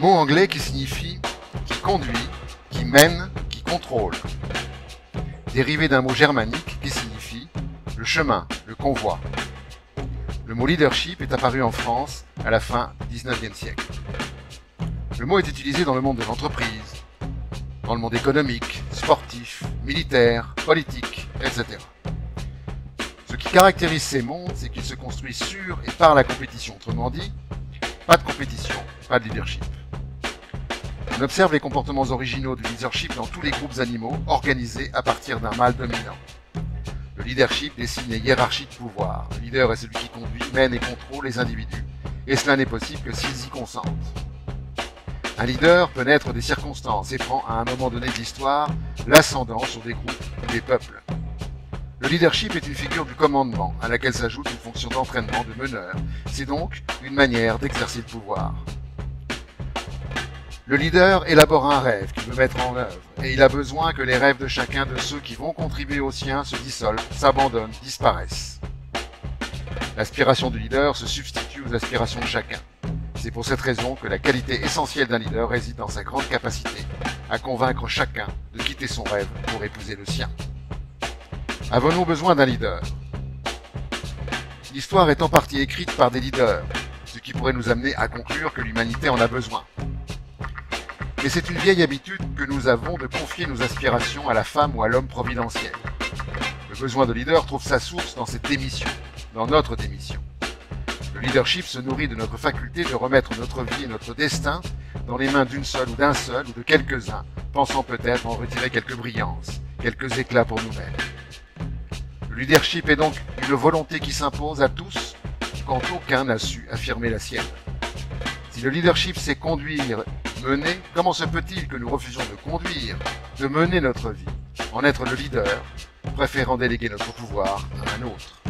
Mot anglais qui signifie qui conduit, qui mène, qui contrôle. Dérivé d'un mot germanique qui signifie le chemin, le convoi. Le mot leadership est apparu en France à la fin du XIXe siècle. Le mot est utilisé dans le monde de l'entreprise, dans le monde économique, sportif, militaire, politique, etc. Ce qui caractérise ces mondes, c'est qu'ils se construisent sur et par la compétition. Autrement dit, pas de compétition, pas de leadership. On observe les comportements originaux du leadership dans tous les groupes animaux organisés à partir d'un mâle dominant. Le leadership dessine les hiérarchies de pouvoir. Le leader est celui qui conduit, mène et contrôle les individus. Et cela n'est possible que s'ils y consentent. Un leader peut naître des circonstances et prend à un moment donné de l'histoire l'ascendant sur des groupes ou des peuples. Le leadership est une figure du commandement à laquelle s'ajoute une fonction d'entraînement de meneur. C'est donc une manière d'exercer le pouvoir. Le leader élabore un rêve qu'il veut mettre en œuvre et il a besoin que les rêves de chacun de ceux qui vont contribuer au sien se dissolvent, s'abandonnent, disparaissent. L'aspiration du leader se substitue aux aspirations de chacun. C'est pour cette raison que la qualité essentielle d'un leader réside dans sa grande capacité à convaincre chacun de quitter son rêve pour épouser le sien. Avons-nous besoin d'un leader? L'histoire est en partie écrite par des leaders, ce qui pourrait nous amener à conclure que l'humanité en a besoin. Mais c'est une vieille habitude que nous avons de confier nos aspirations à la femme ou à l'homme providentiel. Le besoin de leader trouve sa source dans cette démission, dans notre démission. Le leadership se nourrit de notre faculté de remettre notre vie et notre destin dans les mains d'une seule ou d'un seul ou de quelques-uns, pensant peut-être en retirer quelques brillances, quelques éclats pour nous-mêmes. Le leadership est donc une volonté qui s'impose à tous quand aucun n'a su affirmer la sienne. Si le leadership sait conduire, mener, comment se peut-il que nous refusions de conduire, de mener notre vie, en être le leader, préférant déléguer notre pouvoir à un autre?